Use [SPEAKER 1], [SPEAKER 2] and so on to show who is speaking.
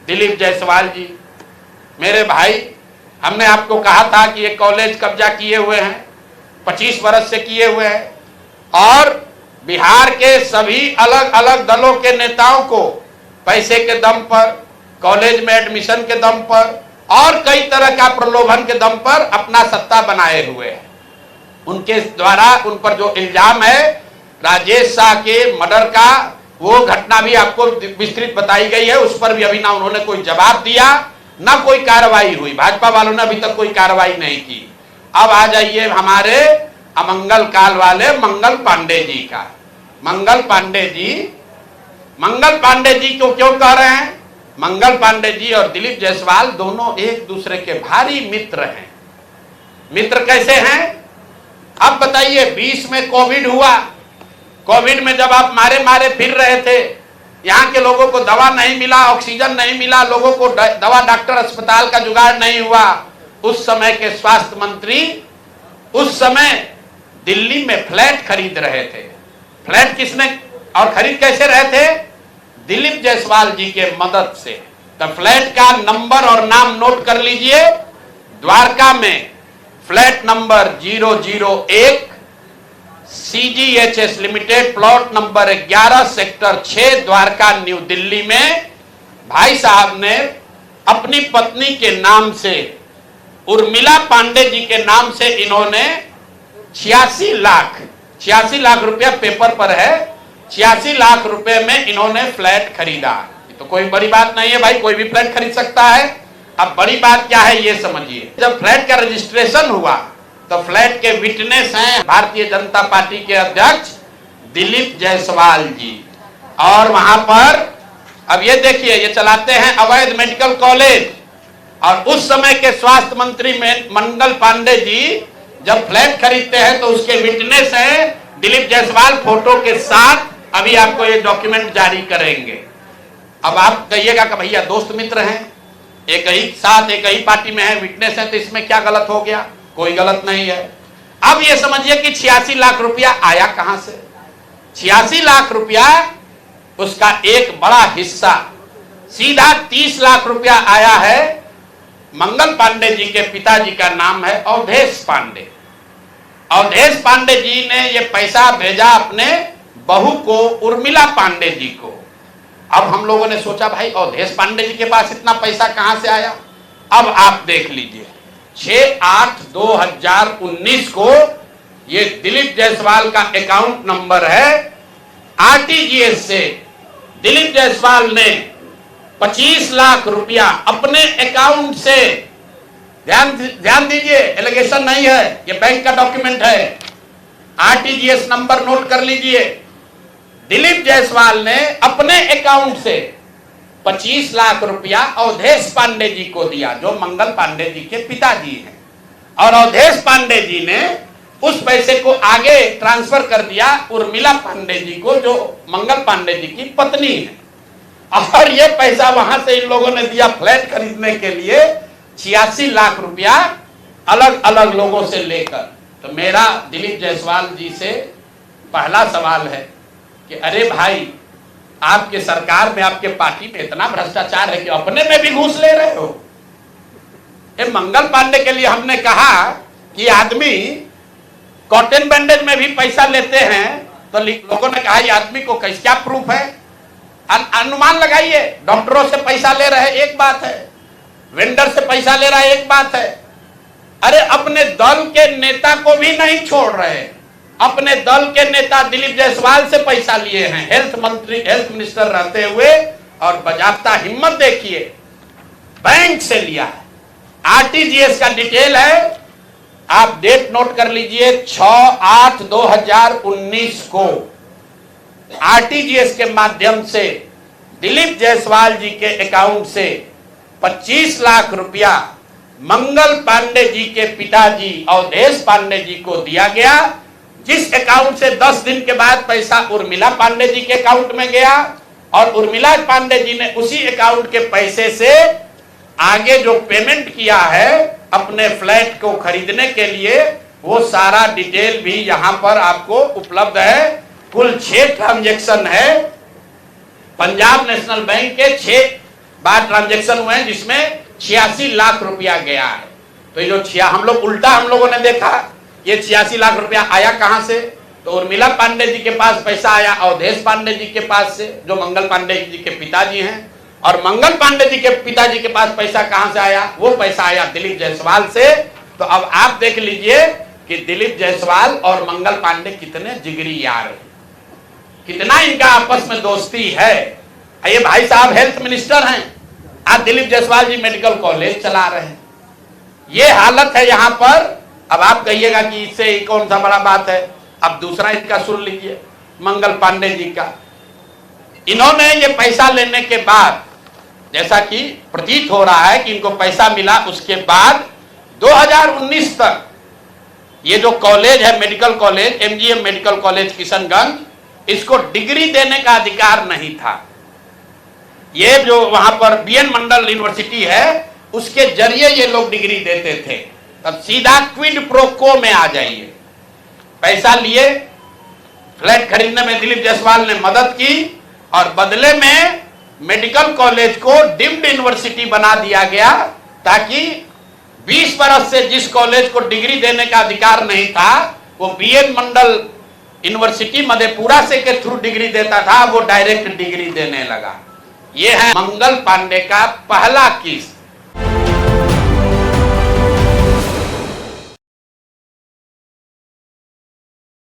[SPEAKER 1] दिलीप जायसवाल जी, मेरे भाई, हमने आपको कहा था कि ये कॉलेज कब्जा किए हुए हैं, 25 वर्ष से किए हुए हैं और बिहार के सभी अलग अलग दलों के नेताओं को पैसे के दम पर, कॉलेज में एडमिशन के दम पर और कई तरह का प्रलोभन के दम पर अपना सत्ता बनाए हुए हैं। उनके द्वारा उन पर जो इल्जाम है राजेश शाह के मर्डर का, वो घटना भी आपको विस्तृत बताई गई है, उस पर भी अभी ना उन्होंने कोई जवाब दिया ना कोई कार्रवाई हुई। भाजपा वालों ने अभी तक कोई कार्रवाई नहीं की। अब आ जाइए हमारे अमंगल काल वाले मंगल पांडे जी का। मंगल पांडे जी को क्यों कह रहे हैं? मंगल पांडे जी और दिलीप जायसवाल दोनों एक दूसरे के भारी मित्र हैं। मित्र कैसे हैं? अब बताइए, 20 में कोविड हुआ, कोविड में जब आप मारे फिर रहे थे, यहाँ के लोगों को दवा नहीं मिला, ऑक्सीजन नहीं मिला, लोगों को दवा डॉक्टर अस्पताल का जुगाड़ नहीं हुआ, उस समय के स्वास्थ्य मंत्री उस समय दिल्ली में फ्लैट खरीद रहे थे। फ्लैट किसने और खरीद कैसे रहे थे? दिलीप जायसवाल जी के मदद से। तो फ्लैट का नंबर और नाम नोट कर लीजिए। द्वारका में flat number 001 CGHS limited, plot number 11 sector 6 Dwarka new Delhi में भाई साहब ने अपनी पत्नी के नाम से, उर्मिला पांडे जी के नाम से इन्होंने 86 लाख रुपया पेपर पर है, 86 लाख रुपए में इन्होंने फ्लैट खरीदा। तो कोई बड़ी बात नहीं है भाई, कोई भी फ्लैट खरीद सकता है। अब बड़ी बात क्या है ये समझिए। जब फ्लैट का रजिस्ट्रेशन हुआ तो फ्लैट के विटनेस हैं भारतीय जनता पार्टी के अध्यक्ष दिलीप जायसवाल जी। और वहां पर अब ये देखिए, ये चलाते हैं अवैध मेडिकल कॉलेज। और उस समय के स्वास्थ्य मंत्री में मंगल पांडे जी जब फ्लैट खरीदते हैं तो उसके विटनेस हैं दिलीप जायसवाल फोटो के साथ। अभी आपको ये डॉक्यूमेंट जारी करेंगे। अब आप कहिएगा कि भैया दोस्त मित्र हैं, एक ही साथ एक ही पार्टी में है, विटनेस है, तो इसमें क्या गलत हो गया? कोई गलत नहीं है। अब ये समझिए कि 86 लाख रुपया आया कहां से? 86 लाख रुपया उसका एक बड़ा हिस्सा सीधा 30 लाख रुपया आया है। मंगल पांडे जी के पिताजी का नाम है अवधेश पांडे। अवधेश पांडे जी ने ये पैसा भेजा अपने बहू को, उर्मिला पांडे जी को। अब हम लोगों ने सोचा भाई अवधेश पांडे जी के पास इतना पैसा कहां से आया? अब आप देख लीजिए, 6/8/2019 को ये दिलीप जायसवाल का अकाउंट नंबर है। RTGS से दिलीप जायसवाल ने 25 लाख रुपया अपने अकाउंट से, ध्यान दीजिए, एलिगेशन नहीं है, ये बैंक का डॉक्यूमेंट है। RTGS नंबर नोट कर लीजिए। दिलीप जायसवाल ने अपने अकाउंट से 25 लाख रुपया अवधेश पांडे जी को दिया, जो मंगल पांडे जी के पिताजी हैं। और अवधेश पांडे जी ने उस पैसे को आगे ट्रांसफर कर दिया उर्मिला पांडे जी को, जो मंगल पांडे जी की पत्नी है। और ये पैसा वहां से इन लोगों ने दिया फ्लैट खरीदने के लिए, 86 लाख रुपया अलग अलग लोगों से लेकर। तो मेरा दिलीप जायसवाल जी से पहला सवाल है कि अरे भाई, आपके सरकार में, आपके पार्टी में इतना भ्रष्टाचार है कि अपने में भी घूस ले रहे हो। ये मंगल पांडे के लिए हमने कहा कि आदमी कॉटन बैंडेज में भी पैसा लेते हैं, तो लोगों ने कहा ये आदमी को क्या प्रूफ है? अनुमान लगाइए। डॉक्टरों से पैसा ले रहे एक बात है, वेंडर से पैसा ले रहा है एक बात है। अरे अपने दल के नेता को भी नहीं छोड़ रहे। अपने दल के नेता दिलीप जायसवाल से पैसा लिए हैं, हेल्थ मिनिस्टर रहते हुए, और बजाबता हिम्मत देखिए, बैंक से लिया है। RTGS का डिटेल है, आप डेट नोट कर लीजिए, 6/8/2019 को RTGS के माध्यम से दिलीप जायसवाल जी के अकाउंट से 25 लाख रुपया मंगल पांडे जी के पिताजी अवधेश पांडे जी को दिया गया, जिस अकाउंट से 10 दिन के बाद पैसा उर्मिला पांडे जी के अकाउंट में गया। और उर्मिला पांडे जी ने उसी अकाउंट के पैसे से आगे जो पेमेंट किया है अपने फ्लैट को खरीदने के लिए, वो सारा डिटेल भी यहां पर आपको उपलब्ध है। कुल 6 ट्रांजैक्शन है। पंजाब नेशनल बैंक के 6 बार ट्रांजैक्शन हुए हैं जिसमें 86 लाख रुपया गया है। तो ये जो हम लोगों ने देखा ये 86 लाख रुपया आया कहां से? तो उर्मिला पांडे जी के पास पैसा आया अवधेश पांडे जी के पास से, जो मंगल पांडे जी के पिताजी हैं। और मंगल पांडे जी के पिताजी के पास पैसा कहां से आया? वो पैसा आया दिलीप जायसवाल से। तो अब आप देख लीजिए कि दिलीप जायसवाल और मंगल पांडे कितने जिगरी यार हैं, कितना इनका आपस में दोस्ती है। ये भाई साहब हेल्थ मिनिस्टर हैं, आज दिलीप जायसवाल जी मेडिकल कॉलेज चला रहे हैं। ये हालत है यहां पर। अब आप कहिएगा कि इससे कौन सा बड़ा बात है। अब दूसरा इसका सुन लीजिए, मंगल पांडे जी का। इन्होंने ये पैसा लेने के बाद, जैसा कि प्रतीत हो रहा है कि इनको पैसा मिला, उसके बाद 2019 तक ये जो कॉलेज है medical college, MGM medical college Kishanganj, इसको डिग्री देने का अधिकार नहीं था। ये जो वहां पर बीएन मंडल यूनिवर्सिटी है उसके जरिए ये लोग डिग्री देते थे। तब सीधा क्विड प्रो को में आ जाइए। पैसा लिए, फ्लैट खरीदने में दिलीप जायसवाल ने मदद की और बदले में मेडिकल कॉलेज को डीम्ड यूनिवर्सिटी बना दिया गया, ताकि 20 बरस से जिस कॉलेज को डिग्री देने का अधिकार नहीं था वो बीएन मंडल यूनिवर्सिटी मधेपुरा से के थ्रू डिग्री देता था, वो डायरेक्ट डिग्री देने लगा। ये है मंगल पांडे का पहला केस।